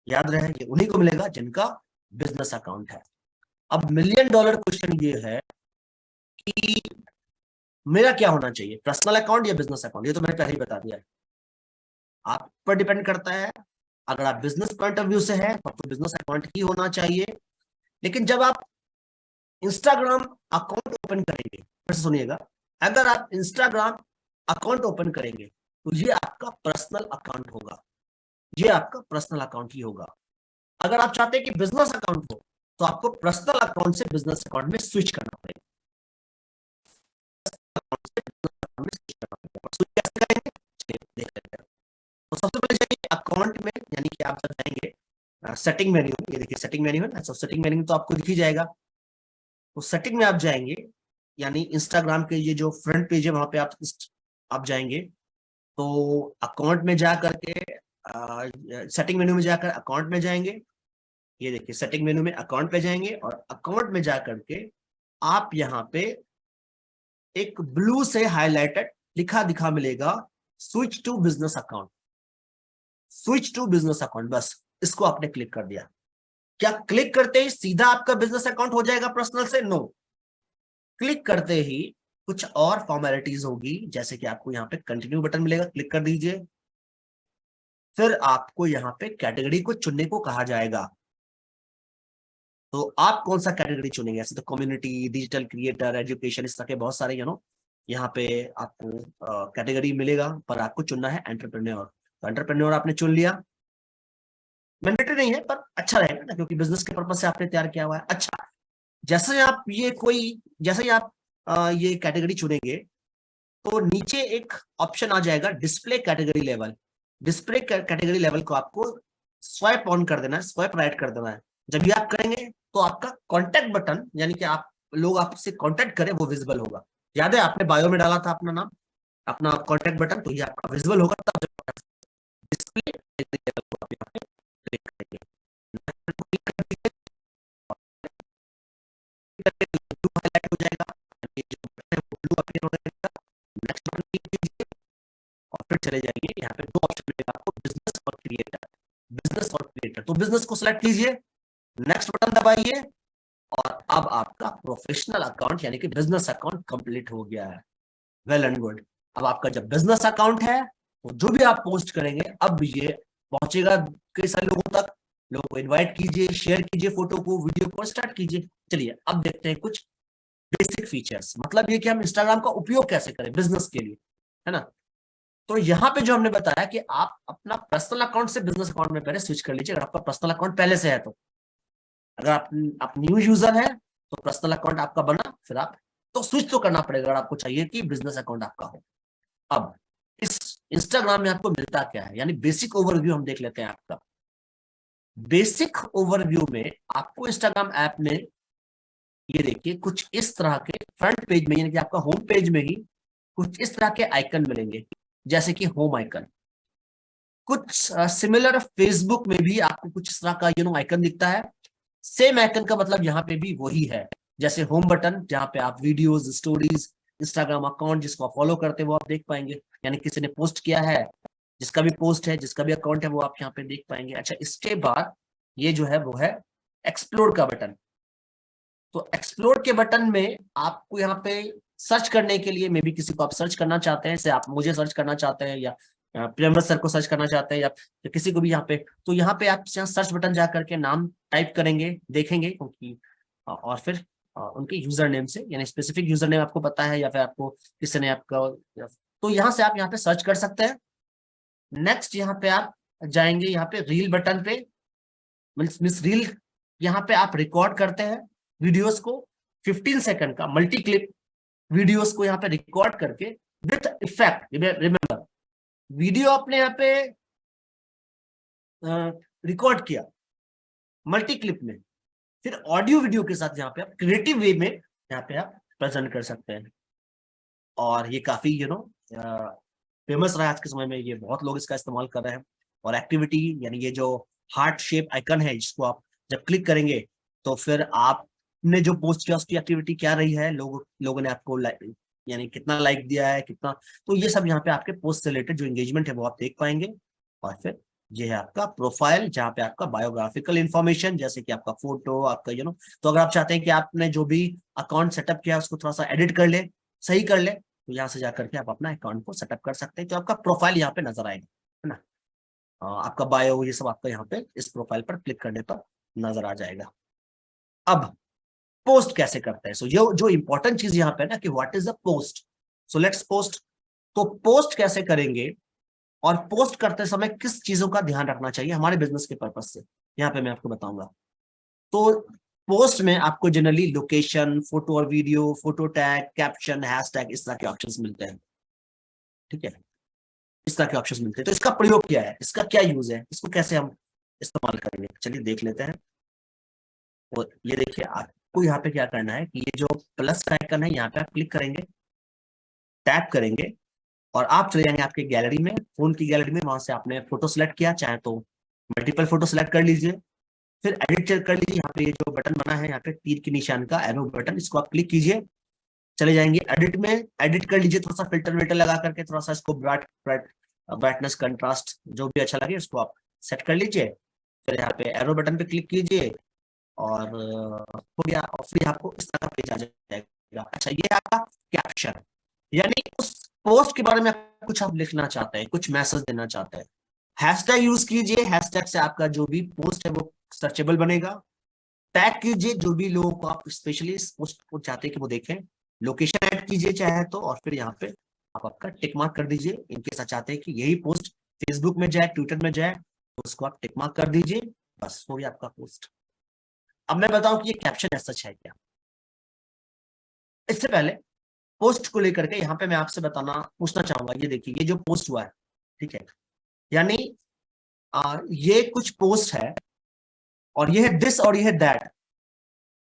याद रहे ये उन्हीं को मिलेगा जिनका बिजनेस अकाउंट है। अब $1,000,000 क्वेश्चन ये है कि मेरा क्या होना चाहिए, पर्सनल अकाउंट या बिजनेस अकाउंट? ये तो मैंने पहले ही बता दिया है। आप पर डिपेंड करता है। अगर आप बिजनेस पॉइंट ऑफ व्यू से है तो बिजनेस अकाउंट ही होना चाहिए। लेकिन जब आप इंस्टाग्राम अकाउंट ओपन करेंगे, फिर से सुनिएगा, अगर आप इंस्टाग्राम अकाउंट ओपन करेंगे तो ये आपका पर्सनल अकाउंट होगा, ये आपका पर्सनल अकाउंट ही होगा। अगर आप चाहते हैं कि बिजनेस अकाउंट हो तो आपको पर्सनल अकाउंट से बिजनेस अकाउंट में स्विच करना पड़ेगा। कैसे करेंगे देख लेते हैं। तो सबसे पहले जाइए अकाउंट में, यानी कि आप जब जाएंगे सेटिंग मेन्यू, ये देखिए सेटिंग मेन्यू है ना, सेटिंग मेन्यू तो आपको दिख ही जाएगा। तो सेटिंग में आप जाएंगे, यानी इंस्टाग्राम के ये जो फ्रंट पेज है वहां पे आप जाएंगे। तो अकाउंट में जा करके सेटिंग मेन्यू में जाकर अकाउंट में जाएंगे। ये देखिए सेटिंग मेन्यू में अकाउंट पे जाएंगे और अकाउंट में जा करके आप यहाँ पे एक ब्लू से हाईलाइटेड लिखा दिखा मिलेगा switch to business account, switch to business account, बस इसको आपने क्लिक कर दिया। क्या क्लिक करते ही सीधा आपका बिजनेस अकाउंट हो जाएगा पर्सनल से? नो, क्लिक करते ही कुछ और फॉर्मेलिटीज होगी, जैसे कि आपको यहाँ पे कंटिन्यू बटन मिलेगा, क्लिक कर दीजिए। फिर आपको यहाँ पे कैटेगरी को चुनने को कहा जाएगा। तो आप कौन सा कैटेगरी चुनेंगे? ऐसे तो कम्युनिटी, डिजिटल क्रिएटर, एजुकेशन, इस तरह के बहुत सारे यहाँ पे आपको कैटेगरी मिलेगा, पर आपको चुनना है एंटरप्रेन्योर। तो एंटरप्रेन्योर आपने चुन लिया, मैंडेटरी नहीं है पर अच्छा रहेगा ना, क्योंकि बिजनेस के पर्पज से आपने तैयार किया हुआ है। अच्छा, जैसे ही आप ये कैटेगरी चुनेंगे तो नीचे एक ऑप्शन आ जाएगा display category level. Display category level को आपको स्वाइप ऑन कर देना है, स्वाइप राइट कर देना है। जब ये आप करेंगे तो आपका कॉन्टैक्ट बटन, यानी कि आप लोग आपसे कॉन्टैक्ट करें, वो विजिबल होगा। याद है आपने बायो में डाला था अपना नाम, अपना कॉन्टैक्ट बटन, तो ये आपका विजिबल होगा। तब जब डिस्प्ले लेवल को आप यहाँ पे क्लिक करेंगे, हाईलाइट हो जाएगा, ब्लू अपीयर हो जाएगा। नेक्स्ट बटन क्लिक कीजिए और फिर चले जाएंगे, यहाँ पे दो ऑप्शन मिलेगा आपको, बिजनेस और क्रिएटर। बिजनेस और क्रिएटर, तो बिजनेस को सिलेक्ट कीजिए, नेक्स्ट बटन दबाइए और अब आपका प्रोफेशनल अकाउंट यानी कि बिजनेस अकाउंट कंप्लीट हो गया है। Well and good. अब आपका जब बिजनेस अकाउंट है तो जो भी आप पोस्ट करेंगे अब ये पहुंचेगा कई सारे लोगों तक। लोगों को इनवाइट कीजिए, शेयर कीजिए फोटो को, वीडियो को, स्टार्ट कीजिए। चलिए अब देखते हैं कुछ बेसिक फीचर्स, मतलब ये कि हम इंस्टाग्राम का उपयोग कैसे करें बिजनेस के लिए, है ना। तो यहाँ पे जो हमने बताया कि आप अपना पर्सनल अकाउंट से बिजनेस अकाउंट में पहले स्विच कर लीजिए, अगर आपका पर्सनल अकाउंट पहले से है तो। अगर आप न्यू यूजर है तो पर्सनल अकाउंट आपका बना, फिर आप तो स्विच तो करना पड़ेगा अगर आपको चाहिए कि बिजनेस अकाउंट आपका हो। अब इस इंस्टाग्राम में आपको मिलता क्या है, यानी बेसिक ओवरव्यू हम देख लेते हैं आपका। बेसिक ओवरव्यू में आपको इंस्टाग्राम ऐप में ये देखिए कुछ इस तरह के फ्रंट पेज में, यानी कि आपका होम पेज में ही कुछ इस तरह के आइकन मिलेंगे, जैसे कि होम आइकन। कुछ सिमिलर फेसबुक में भी आपको कुछ इस तरह का आइकन दिखता है। सेम आइकन का मतलब यहाँ पे भी वही है, जैसे होम बटन जहाँ पे आप वीडियोस, स्टोरीज, इंस्टाग्राम अकाउंट जिसको आप फॉलो करते हैं वो आप देख पाएंगे, यानी किसी ने पोस्ट किया है, जिसका भी पोस्ट है, जिसका भी अकाउंट है, वो आप यहाँ पे देख पाएंगे। अच्छा, इसके बाद ये जो है वो है एक्सप्लोर का बटन। तो एक्सप्लोर के बटन में आपको यहाँ पे सर्च करने के लिए, मे बी किसी को आप सर्च करना चाहते हैं, जैसे आप मुझे सर्च करना चाहते हैं या प्रियंवर सर को सर्च करना चाहते हैं या किसी को भी यहाँ पे, तो यहाँ पे आप यहाँ सर्च बटन जा करके नाम टाइप करेंगे, देखेंगे क्योंकि और फिर उनके यूजर नेम से, यानी स्पेसिफिक यूजर नेम आपको पता है या फिर आपको किसी ने आपका, तो यहाँ से आप यहाँ पे सर्च कर सकते हैं। नेक्स्ट यहाँ पे आप जाएंगे, यहाँ पे रील बटन पे, मीन्स रील, यहाँ पे आप रिकॉर्ड करते हैं वीडियोस को, 15 सेकंड का मल्टी क्लिप वीडियोस को यहाँ पे रिकॉर्ड करके विथ इफेक्ट। रिमेंबर, वीडियो आपने यहाँ पे रिकॉर्ड किया मल्टी क्लिप में, फिर ऑडियो वीडियो के साथ यहाँ पे आप क्रिएटिव वे में यहाँ पे आप प्रेजेंट कर सकते हैं। और ये काफी फेमस रहा है आज के समय में, ये बहुत लोग इसका इस्तेमाल कर रहे हैं। और एक्टिविटी, यानी ये जो हार्ट शेप आइकन है, जिसको आप जब क्लिक करेंगे तो फिर आपने जो पोस्ट किया उसकी एक्टिविटी क्या रही है, लोगों ने आपको यानी कितना लाइक दिया है, कितना, तो ये सब यहाँ पे आपके पोस्ट से रिलेटेड जो एंगेजमेंट है वो आप देख पाएंगे। और फिर ये है आपका प्रोफाइल, जहाँ पे आपका बायोग्राफिकल इंफॉर्मेशन, जैसे कि आपका फोटो, आपका तो अगर आप चाहते हैं कि आपने जो भी अकाउंट सेटअप किया उसको थोड़ा सा एडिट कर ले, सही कर ले, तो यहाँ से जाकर के आप अपना अकाउंट को सेटअप कर सकते हैं, तो आपका प्रोफाइल यहाँ पे नजर आएगा, है ना। आपका बायो, ये सब आपका यहाँ पे इस प्रोफाइल पर क्लिक करने पर नजर आ जाएगा। अब पोस्ट कैसे करते हैं? सो ये जो इंपॉर्टेंट चीज यहाँ पे है ना कि what is the post. So let's post. तो पोस्ट कैसे करेंगे और पोस्ट करते समय किस चीजों का ध्यान रखना चाहिए हमारे बिजनेस के पर्पज से, यहाँ पे मैं आपको बताऊंगा। तो पोस्ट में आपको जनरली लोकेशन, फोटो और video, photo tag, caption, hashtag, इस तरह के ऑप्शंस मिलते हैं। ठीक है, इस तरह के ऑप्शंस मिलते हैं। तो इसका प्रयोग क्या है, इसका क्या यूज है, इसको कैसे हम इस्तेमाल करेंगे, चलिए देख लेते हैं। और ये देखिए, आपको यहाँ पे क्या करना है कि ये जो प्लस का आइकन है यहाँ पे आप क्लिक करेंगे, टैप करेंगे और आप चले जाएंगे आपके गैलरी में, फोन की गैलरी में। वहां से आपने फोटो सेलेक्ट किया, चाहे तो मल्टीपल फोटो सेलेक्ट कर लीजिए, फिर एडिट चेक कर लीजिए। यहाँ पे ये जो बटन बना है यहाँ पे तीर के निशान का एरो बटन, इसको आप क्लिक कीजिए, चले जाएंगे एडिट में, एडिट कर लीजिए थोड़ा सा फिल्टर विल्टर लगा करके, थोड़ा सा इसको ब्राइटनेस, कंट्रास्ट जो भी अच्छा लगे उसको आप सेट कर लीजिए। फिर यहाँ पे एरो बटन पे क्लिक कीजिए और हो गया, और फिर आपको इस तरह का पेज आ जाएगा। अच्छा, ये है आपका कैप्शन, यानी उस पोस्ट के बारे में कुछ आप लिखना चाहते हैं, कुछ मैसेज देना चाहते हैं। हैशटैग यूज कीजिए, हैशटैग से आपका जो भी पोस्ट है वो सर्चेबल बनेगा। टैग कीजिए जो भी लोगों को आप स्पेशली इस पोस्ट को चाहते हैं कि वो देखें। लोकेशन ऐड कीजिए चाहे तो, और फिर यहाँ पे आप आपका टिक मार्क कर दीजिए। इनकेस आप चाहते हैं कि यही पोस्ट फेसबुक में जाए, ट्विटर में जाए, तो उसको आप टिक मार्क कर दीजिए, बस हो गया आपका पोस्ट। अब मैं बताऊं कि ये कैप्शन ऐसा है क्या। इससे पहले पोस्ट को लेकर के यहाँ पे मैं आपसे पूछना चाहूंगा, ये देखिए ये जो पोस्ट हुआ है, ठीक है, यानी ये कुछ पोस्ट है और ये है दिस और ये है दैट।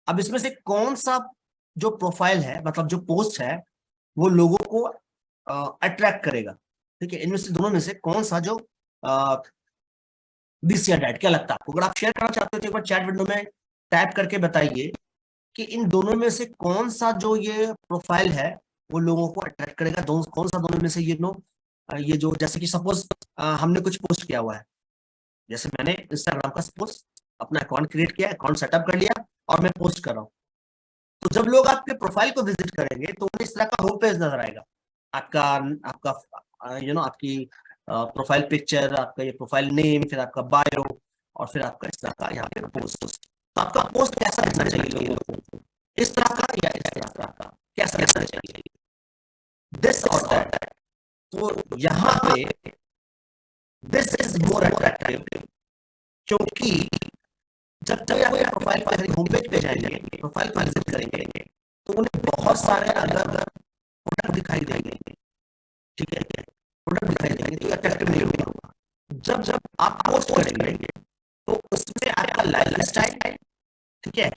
अब इसमें से कौन सा जो प्रोफाइल है, मतलब जो पोस्ट है, वो लोगों को अट्रैक्ट करेगा? ठीक है, इनमें से दोनों में से कौन सा जो दिस या दैट, क्या लगता है आपको? अगर आप शेयर करना चाहते हो तो एक बार चैट विंडो में टाइप करके बताइए कि इन दोनों में से कौन सा जो ये प्रोफाइल है वो लोगों को अट्रैक्ट करेगा। कौन सा दोनों में से ये जो, जैसे कि सपोज हमने कुछ पोस्ट किया हुआ है, जैसे मैंने इंस्टाग्राम का सपोज अपना अकाउंट क्रिएट किया, अकाउंट सेटअप कर लिया और मैं पोस्ट कर रहा हूँ। तो जब लोग आपके प्रोफाइल को विजिट करेंगे तो उन्हें इस तरह का होम पेज नजर आएगा। आपका आपका आपकी प्रोफाइल पिक्चर, आपका ये प्रोफाइल नेम, फिर आपका बायो, और फिर आपका इस तरह का यहाँ पे पोस्ट। तो आपका पोस्ट कैसा दिखना चाहिए लोगों को, इस तरह का या इस तरह का, कैसा दिखना चाहिए, दिस और दैट। तो यहाँ पे दिस इज मोर अट्रैक्टिव, क्योंकि जब तक आप प्रोफाइल पर होम पेज पे जाएंगे, प्रोफाइल पर विजिट करेंगे, तो उन्हें बहुत सारे अलग अलग प्रोडक्ट दिखाई देंगे। ठीक है, प्रोडक्ट दिखाई देंगे तो अट्रैक्टिव नहीं होगा। जब जब आप पोस्ट करेंगे तो उसमें आपका लाइफ स्टाइल, ठीक है,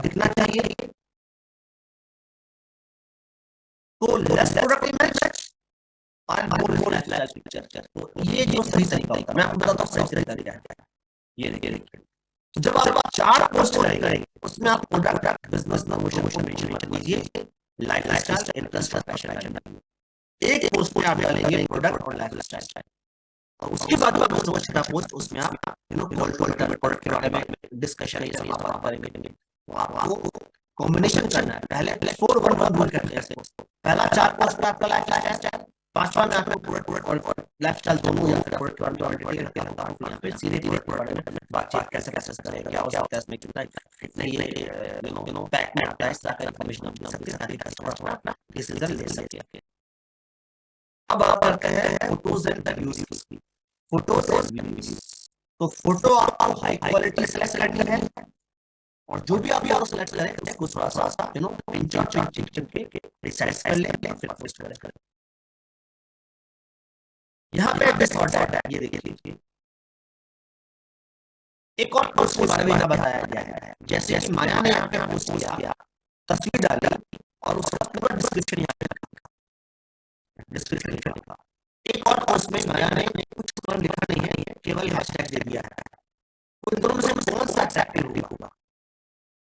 दिखना चाहिए। तो लेस प्रोडक्ट इमेज और मोर लाइफस्टाइल पिक्चर। तो ये जो सही तरीका होता है, मैं आपको बताता हूँ सही तरीका क्या है। ये देखिए, तो जब आप 4 पोस्ट करेंगे उसमें आप प्रोडक्ट, बिजनेस, प्रमोशन कीजिए, लाइफस्टाइल, इंटरेस्ट और पैशन। एक पोस्ट में आप डालेंगे प्रोडक्ट और लाइफस्टाइल, और उसके बाद जो आपको छोटा पोस्ट, उसमें आप प्रोडक्ट के बारे में डिस्कशन, ये सब बात करेंगे। तो आपको कॉम्बिनेशन करना है। पहले 4-1-1 रूल करते हैं। पहला 4 पोस्ट में आपका लाइफस्टाइल, 5वां में आपको प्रोडक्ट और लाइफस्टाइल दोनों, या फिर प्रोडक्ट और लाइफस्टाइल करता हूं। यहाँ पे सीधे प्रोडक्ट के बारे में बातचीत कैसे करेंगे, क्या हो सकता है इसमें, कितना ये पैक में आता है, इस तरह का इंफॉर्मेशन आप दे सकते हैं ताकि कस्टमर अपना डिसीजन ले सके। अब आप करते हैं फोटोज एंड व्यूज की। फोटोज और व्यूज, तो फोटो आपको हाई क्वालिटी सेलेक्ट करनी है, और जो भी आप फोटो सेलेक्ट करें उसको थोड़ा सा पिंच के रिसाइज कर लें, फिर पोस्ट करें। यहाँ पे डिसऑर्डर, ये देखिए एक और पोस्ट के बारे में बताया गया है। जैसे कि माया ने यहाँ पे पोस्ट किया, तस्वीर डाली और उसका पूरा डिस्क्रिप्शन यहाँ पे लिखा। एक और पोस्ट में माया ने कुछ लिखा नहीं है, केवल हैशटैग दे दिया है। तो इन दोनों में से कौन सा अट्रैक्टिव होगा?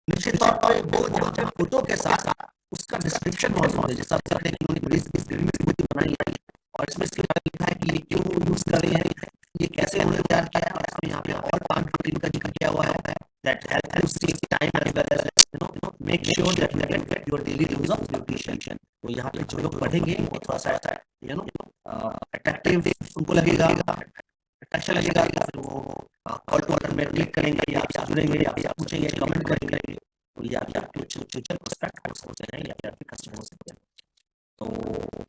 निश्चित तौर पर वो जब फोटो के साथ उसका डिस्क्रिप्शन मौजूद है, जैसा आपने वीडियो बनाई है और इसमें इसके बारे में लिखा है कि ये क्यों यूज कर रहे हैं, ये कैसे उन्होंने तैयार किया है, और इसमें यहाँ पे और 5 प्रोटीन का जिक्र किया हुआ है that help you save time as well as make sure that you get your daily use of nutrition। तो यहाँ पे जो लोग पढ़ेंगे वो थोड़ा सा अट्रैक्टिव उनको लगेगा, अच्छा लगेगा, या फिर वो कॉल टू ऑर्डर में क्लिक करेंगे या आपसे जुड़ेंगे, आपसे पूछेंगे, कमेंट करेंगे, तो ये आपके फ्यूचर प्रोस्पेक्ट हो सकते हैं या फिर आपके कस्टमर हो सकते हैं। तो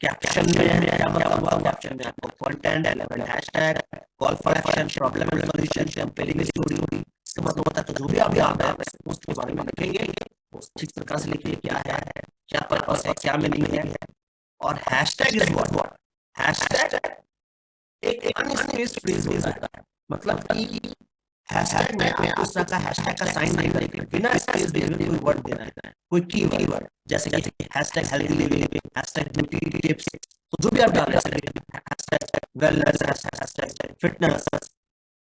कैप्शन में क्या मतलब हुआ, कैप्शन में आपको content, relevant hashtag, call for action, problem and solution, comparing story, इसका मतलब होता है तो जो भी आप यहाँ पे पोस्ट के बारे में लिखेंगे वो ठीक प्रकार से लिखिए, क्या है, क्या पर्पस है, क्या मीनिंग है। और हैशटैग इज व्हाट, हैशटैग एक अनस्पेस फ्रेज होता है, मतलब कि हैशटैग में आपको इस तरह का हैशटैग का साइन नहीं देना, बिना स्पेस दिए हुए कोई वर्ड देना है, कोई कीवर्ड, जैसे कि hashtag healthy living, hashtag beauty tips, तो जो भी आप डाल रहे हैं, हैशटैग वेलनेस, हैशटैग फिटनेस,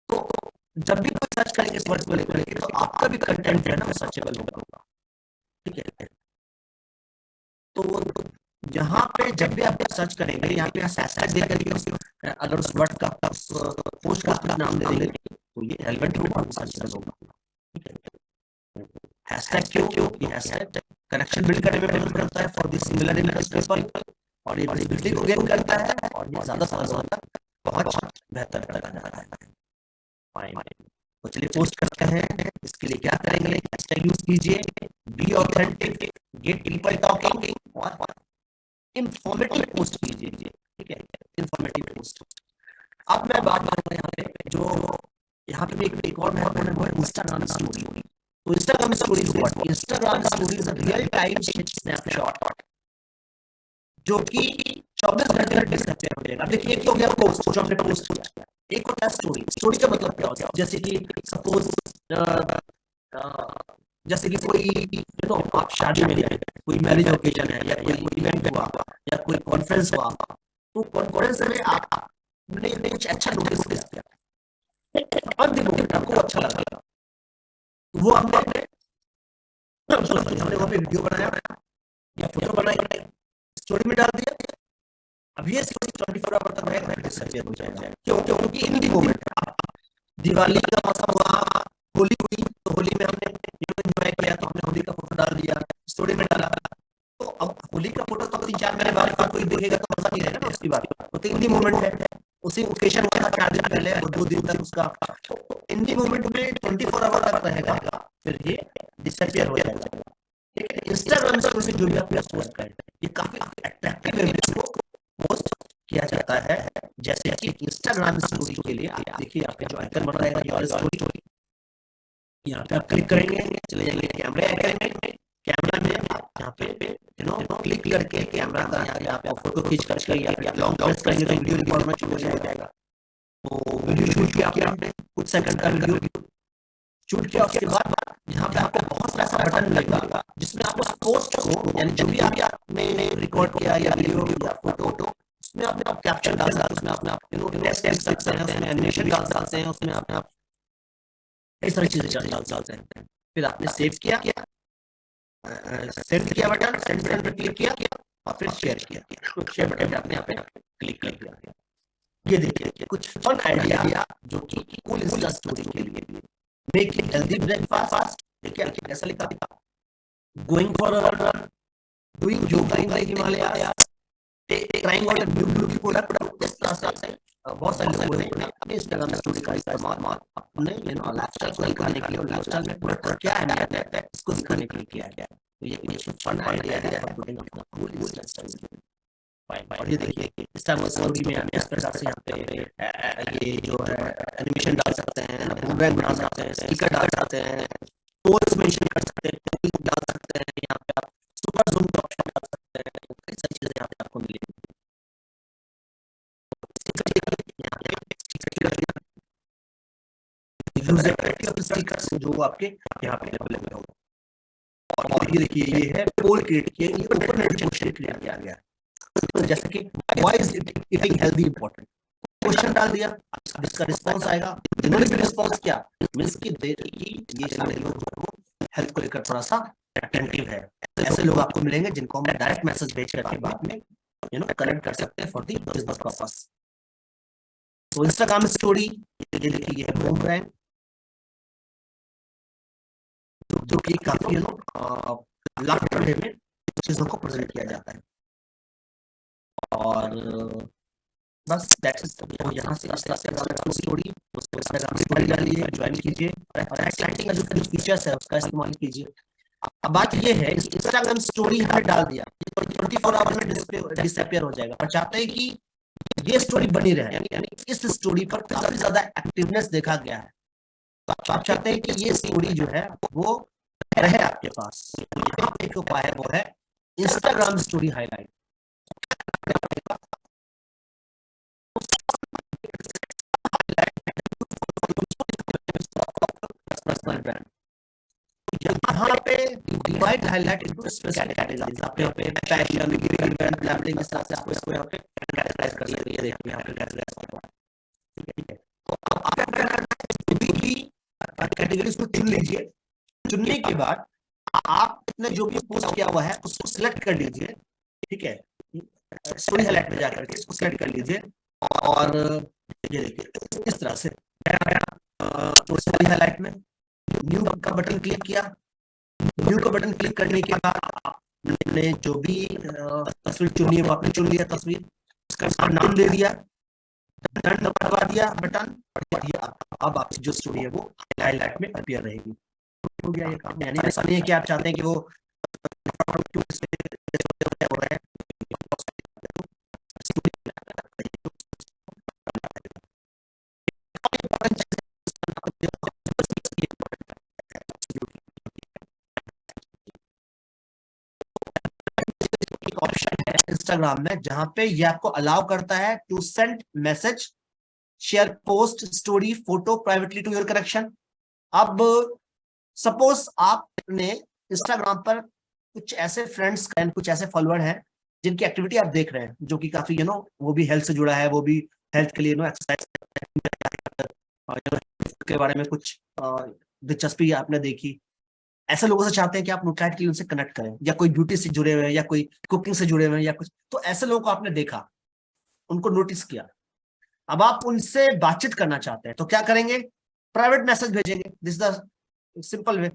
तो जब भी कोई सर्च करेंगे इस वर्ड को लेकर तो आपका भी कंटेंट जो है ना वो सर्चेबल होगा, ठीक है। तो यहाँ पे जब भी आप सर्च करेंगे, यहाँ पे हैशटैग दे करके अगर उस वर्ड का पोस्ट का नाम दे देंगे तो ये रेलेवेंट होगा, सर्चेबल होगा, ठीक है। हैशटैग क्यों, ये हैशटैग कनेक्शन बिल्ड करने में मदद करता है for the similar interest people, और ये विजिबिलिटी को गेन करता है, और ये ज्यादा से ज्यादा बहुत बेहतर करता है। फाइन, तो चलिए पोस्ट करते हैं। इसके लिए क्या करेंगे, हैशटैग यूज कीजिए, be authentic, get people talking, और इंफॉर्मेटिव पोस्ट कीजिए, ठीक है, इंफॉर्मेटिव पोस्ट। अब मैं बात करूंगा यहाँ पे, जो यहाँ पे एक और महत्वपूर्ण है इंस्टाग्राम स्टोरी। तो Instagram stories what, Instagram story is a real time snapshot जो कि 24 घंटे में डिस्कस हो जाएगा। देखिए एक हो गया पोस्ट, जो आपने पोस्ट किया, एक होता है स्टोरी। स्टोरी का मतलब क्या होता है, जैसे कि सपोज जैसे कि कोई आप शादी में गए, कोई मैरिज ओकेजन है, या कोई इवेंट हुआ, या कोई कॉन्फ्रेंस हुआ, तो कॉन्फ्रेंस में आपने कुछ अच्छा नोटिस किया, आपको अच्छा लगा, वो हमने वहाँ पे वीडियो बनाया या फोटो बनाई, स्टोरी में डाल दिया। अब ये स्टोरी 24 आवर तक रहेगा, डिसअपियर हो जाएगा। क्यों, क्योंकि इन दी मोमेंट दिवाली का मौसम हुआ, होली हुई, तो होली में हमने एंजॉय किया, तो हमने होली का फोटो डाल दिया, स्टोरी में डाला। तो अब होली का फोटो तो 3-4 महीने बाद कोई देखेगा तो मजा नहीं रहेगा ना उसकी बात, तो इन दी मोमेंट है, उसी ओकेशन का 4 दिन पहले और 2 दिन तक उसका इन दी मोमेंट में 24 आवर तक रहेगा, फिर ये डिसअपियर हो जाएगा। इंस्टाग्राम स्टोरी जो भी आप पोस्ट करें, ये काफी अट्रैक्टिव है, इसको पोस्ट किया जाता है। जैसे कि इंस्टाग्राम स्टोरी के लिए आप देखिए, आपका जो आइकन बन रहेगा योर स्टोरी, यहाँ पे आप क्लिक करेंगे, चले जाएंगे कैमरे आइकन में, कैमरा में आप यहाँ पे क्लिक करके कैमरा का यहाँ पे आप फोटो खींच करके या फिर लॉन्ग प्रेस करेंगे तो वीडियो रिकॉर्ड में शुरू हो जाएगा। तो वीडियो शूट किया आपने, कुछ सेकंड का वीडियो शूट किया, उसके बाद यहाँ पे आपको बहुत सारा ऐसा बटन मिलेगा जिसमें आप उस पोस्ट को, यानी जो भी आपने रिकॉर्ड किया या वीडियो या फोटो, उसमें आप कैप्शन डाल सकते हैं, उसमें आप टेक्स्ट लिख सकते हैं, उसमें एनिमेशन डाल सकते हैं, उसमें आप कई सारी चीजें डाल सकते हैं। फिर आपने सेव किया, सेंड किया बटन, सेंड बटन पे क्लिक किया और फिर शेयर किया, तो शेयर बटन पे आपने यहाँ पे क्लिक किया। ये देखिए कुछ फन आइडिया जो कि कूल इंस्टा स्टोरी के लिए। मेक इट हेल्दी ब्रेकफास्ट, देखिए कैसा लिखा, going for a run, doing yoga in the Himalayas, trying out a new beauty product. इस तरह से बहुत सारे लोगों ने अपने इंस्टाग्राम स्टोरी का इस्तेमाल अपने लाइफस्टाइल को दिखाने के लिए, और लाइफस्टाइल में प्रोडक्ट का क्या अहमियत है इसको दिखाने के लिए किया गया है। तो ये कुछ फन आइडिया है फॉर पुटिंग अपना कूल इंस्टा स्टोरी। और ये देखिए इंस्टाग्राम स्टोरी में हम इस प्रकार से यहाँ पे ये जो है एनिमेशन डाल सकते हैं, बूमरैंग बना सकते हैं, स्टिकर डाल सकते हैं, पोल्स मेंशन कर सकते हैं, डाल सकते हैं, यहाँ पे आप सुपर जूम का ऑप्शन डाल सकते हैं, कई सारी चीजें यहाँ पे आपको मिलेंगी। जो आपके यहाँ पे अवेलेबल होगा। और ये देखिए ये है पोल क्रिएट किया, ये ओपन क्वेश्चन क्रिएट किया गया, जैसे कि why is eating healthy important, question डाल दिया, इसका रिस्पांस आएगा। जिन्होंने भी रिस्पांस किया मींस कि ये सारे लोग जो हेल्थ को लेकर थोड़ा सा अटेंटिव है। ऐसे लोग आपको मिलेंगे जिनको हम डायरेक्ट मैसेज भेज करके बाद में कनेक्ट कर सकते हैं फॉर द बिजनेस पर्पस। तो इंस्टाग्राम स्टोरी ये देखिए, ये है बूमरैंग, जो कि काफी लाफ्टर वे में चीजों को प्रेजेंट किया जाता है। और बस दैट्स इट। तो यहाँ से इंस्टाग्राम स्टोरी, इंस्टाग्राम स्टोरी डालिए, ज्वाइन कीजिए और एक्साइटिंग जो कुछ फीचर्स है उसका इस्तेमाल कीजिए। अब बात ये है, इंस्टाग्राम स्टोरी हमने डाल दिया, 24 आवर में डिसअपियर हो जाएगा, पर चाहते हैं कि ये स्टोरी बनी रहे, यानी इस स्टोरी पर काफी ज्यादा एक्टिवनेस देखा गया है, तो आप चाहते हैं कि ये स्टोरी जो है वो रहे आपके पास। तो यहाँ पे एक उपाय है, वो है Instagram story highlight. Personal brand, यहाँ पे divide highlight into specific categories. आप यहाँ पे पैशन, ब्रांड, ब्रांडिंग, इस तरह से आपको इसको यहाँ पे कैटेगराइज कर सकते हैं। देखिए यहाँ पे कैटेगराइज कर रहा है, ठीक है। तो आप क्या करना है, भी कैटेगरीज को चुन लीजिए। चुनने के बाद आपने जो भी पोस्ट किया हुआ है उसको सिलेक्ट कर लीजिए, ठीक है। स्टोरी हाईलाइट में जाकर के इसको सिलेक्ट कर लीजिए और ये देखिए इस तरह से तो स्टोरी हाईलाइट में न्यू का बटन क्लिक किया। न्यू का बटन क्लिक करने के बाद आपने जो भी तस्वीर चुनी है वो आपने चुन लिया तस्वीर, उसका नाम दे दिया, डन दबा दिया बटन, और ये अब आपकी जो स्टोरी है वो हाईलाइट में अपीयर रहेगी। हो गया ये काम। यानी ऐसा नहीं है कि आप चाहते हैं कि वो एक ऑप्शन है इंस्टाग्राम में जहां पे ये आपको अलाउ करता है to send message, share post, story, photo privately to your connection. अब सपोज आपने इंस्टाग्राम पर कुछ ऐसे फ्रेंड्स एंड कुछ ऐसे फॉलोअर हैं जिनकी एक्टिविटी आप देख रहे हैं, जो कि काफी वो भी हेल्थ से जुड़ा है, वो भी हेल्थ के लिए एक्सरसाइज के बारे में कुछ दिलचस्पी आपने देखी। ऐसे लोगों से चाहते हैं कि आप न्यूट्राइट उनसे कनेक्ट करें, या कोई ब्यूटी से जुड़े हुए हैं, या कोई कुकिंग से जुड़े हुए हैं, या कुछ, तो ऐसे लोगों को आपने देखा, उनको नोटिस किया, अब आप उनसे बातचीत करना चाहते हैं, तो क्या करेंगे, प्राइवेट मैसेज भेजेंगे, दिस द सिंपल वे।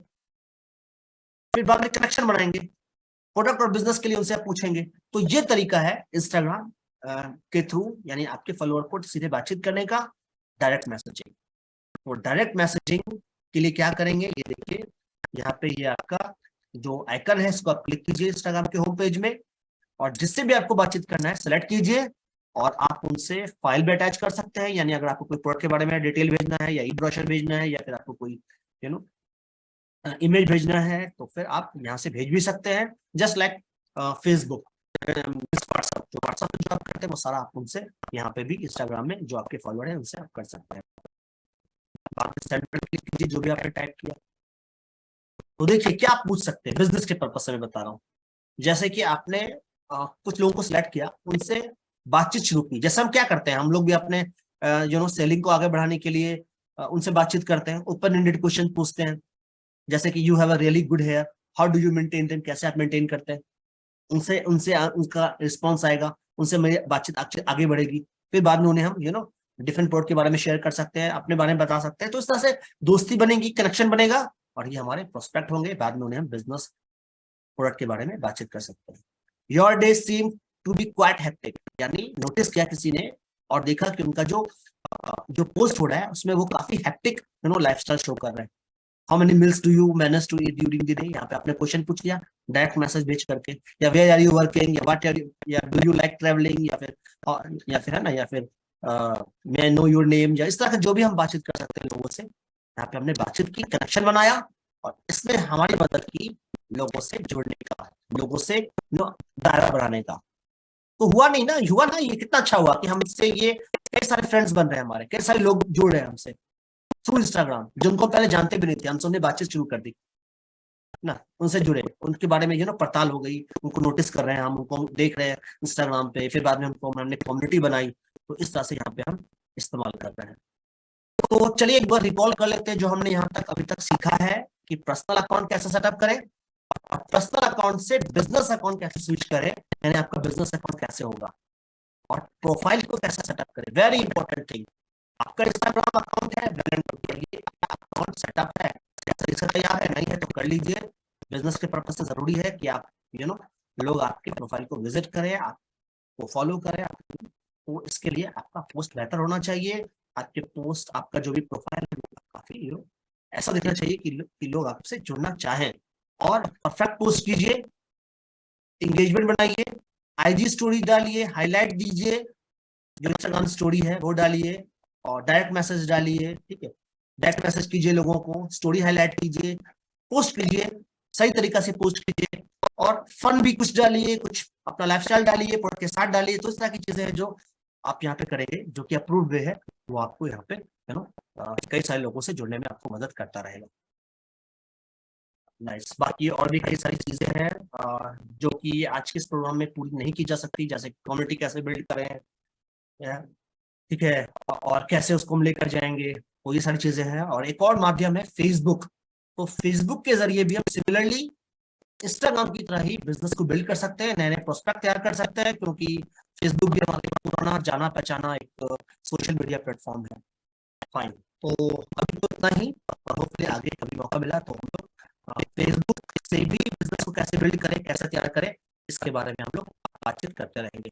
फिर बाद में कनेक्शन बनाएंगे, प्रोडक्ट और बिजनेस के लिए उनसे आप पूछेंगे। तो ये तरीका है इंस्टाग्राम के थ्रू, यानी आपके फॉलोअर को सीधे बातचीत करने का, डायरेक्ट मैसेजिंग। तो डायरेक्ट मैसेजिंग के लिए क्या करेंगे, ये देखिए यहाँ पे ये आपका जो आइकन है इसको आप क्लिक कीजिए इंस्टाग्राम के होम पेज में, और जिससे भी आपको बातचीत करना है सेलेक्ट कीजिए, और आप उनसे फाइल भी अटैच कर सकते हैं। यानी अगर आपको कोई प्रोडक्ट के बारे में डिटेल भेजना है, या ई ब्रोशर भेजना है, या फिर आपको कोई इमेज भेजना है, तो फिर आप यहाँ से भेज भी सकते हैं, जस्ट लाइक फेसबुक, व्हाट्सएप। जो व्हाट्सएप जो आप करते हैं वो सारा आप उनसे यहाँ पे भी इंस्टाग्राम में जो आपके फॉलोअर है उनसे आप कर सकते हैं। सेंड पर क्लिक कीजिए जो भी आपने टाइप किया। तो देखिए क्या आप पूछ सकते हैं, बिजनेस के पर्पज से मैं बता रहा हूँ। जैसे कि आपने कुछ लोगों को सिलेक्ट किया, उनसे बातचीत शुरू की। जैसे हम क्या करते हैं, हम लोग भी अपने सेलिंग को आगे बढ़ाने के लिए उनसे बातचीत करते हैं, ओपन एंडेड क्वेश्चन पूछते हैं, जैसे कि you have a really good hair, how do you maintain them, कैसे आप मेंटेन करते हैं। उनसे उनसे उनका रिस्पॉन्स आएगा, उनसे मेरी बातचीत आगे बढ़ेगी। फिर बाद में उन्हें हम डिफरेंट प्रोडक्ट के बारे में शेयर कर सकते हैं, अपने बारे में बता सकते हैं। तो इस तरह से दोस्ती बनेगी, कनेक्शन बनेगा, और ये हमारे प्रोस्पेक्ट होंगे। बाद में उन्हें हम बिजनेस प्रोडक्ट के बारे में बातचीत कर सकते हैं। Your day seem to be quite hectic, यानी नोटिस किया किसी ने और देखा कि उनका जो पोस्ट हो रहा है उसमें वो काफी हेक्टिक लाइफस्टाइल शो कर रहे हैं। How many meals do you manage to eat during the day, यहाँ पे आपने क्वेश्चन पूछ लिया डायरेक्ट मैसेज भेज करके, या वेयर आर यू वर्किंग, या व्हाट आर यू, या डू यू लाइक ट्रैवलिंग, या फिर है ना, या फिर मे आई नो योर नेम, या इस तरह का जो भी हम बातचीत कर सकते हैं लोगों से। यहाँ पे हमने बातचीत की, कनेक्शन बनाया, और इसने हमारी मदद की लोगों से जुड़ने का, लोगों से दायरा बढ़ाने का। तो हुआ नहीं ना, हुआ ना, ये कितना अच्छा हुआ कि हमसे ये कई सारे फ्रेंड्स बन रहे हैं, हमारे कई सारे लोग जुड़ रहे हैं हमसे थ्रू इंस्टाग्राम, जिनको पहले जानते भी नहीं थे, हमसे बातचीत शुरू कर दी ना, उनसे जुड़े, उनके बारे में पड़ताल हो गई, उनको नोटिस कर रहे हैं हम, उनको देख रहे हैं इंस्टाग्राम पे। फिर बाद में हमने कम्युनिटी बनाई। तो इस तरह से यहाँ पे हम इस्तेमाल कर रहे हैं। तो चलिए एक बार रिकॉल कर लेते हैं जो हमने यहाँ तक अभी तक सीखा है, कि पर्सनल अकाउंट कैसे सेटअप करें, और पर्सनल अकाउंट से बिजनेस अकाउंट कैसे स्विच करें, यानी आपका बिजनेस अकाउंट कैसे होगा, और प्रोफाइल को कैसे सेटअप करें। वेरी इंपॉर्टेंट थिंग, आपका इंस्टाग्राम अकाउंट है, अकाउंट सेटअप है, तैयार है, नहीं है तो कर लीजिए। बिजनेस के पर्पज से जरूरी है कि आप लोग आपके प्रोफाइल को विजिट करें, आपको फॉलो करें, तो इसके लिए आपका पोस्ट बेहतर होना चाहिए, आपके पोस्ट, आपका जो भी प्रोफाइल है काफी ऐसा दिखना चाहिए कि लोग आपसे जुड़ना चाहें। और परफेक्ट पोस्ट कीजिए, इंगेजमेंट बनाइए, आईजी स्टोरी डालिए, हाईलाइट दीजिए, जो इंस्टाग्राम स्टोरी है वो डालिए, और डायरेक्ट मैसेज डालिए, ठीक है, डायरेक्ट मैसेज कीजिए लोगों को, स्टोरी हाईलाइट कीजिए, पोस्ट कीजिए, सही तरीका से पोस्ट कीजिए, और फन भी कुछ डालिए, कुछ अपना लाइफस्टाइल डालिए, प्रोडक्ट के साथ डालिए। तो इस तरह की चीजें हैं जो आप यहाँ पे करेंगे, जो कि अप्रूव्ड वे है, वो आपको यहाँ पे कई सारे लोगों से जुड़ने में आपको मदद करता रहेगा। नाइस। बाकी और भी कई सारी चीजें हैं जो कि आज के इस प्रोग्राम में पूरी नहीं की जा सकती, जैसे कम्युनिटी कैसे बिल्ड करें, ठीक है, और कैसे उसको हम लेकर जाएंगे, वो ये सारी चीजें हैं। और एक और माध्यम है फेसबुक। तो फेसबुक के जरिए भी हम सिमिलरली इंस्टाग्राम की तरह ही बिजनेस को बिल्ड कर सकते हैं, नए नए प्रोस्पेक्ट तैयार कर सकते हैं, क्योंकि फेसबुक भी हमारा पुराना जाना पहचाना एक सोशल मीडिया प्लेटफॉर्म है। फाइन, तो अभी तो इतना ही, और होपफुली आगे कभी मौका मिला तो हम लोग फेसबुक से भी बिजनेस को कैसे बिल्ड करें, कैसे तैयार करें, इसके बारे में हम लोग बातचीत करते रहेंगे।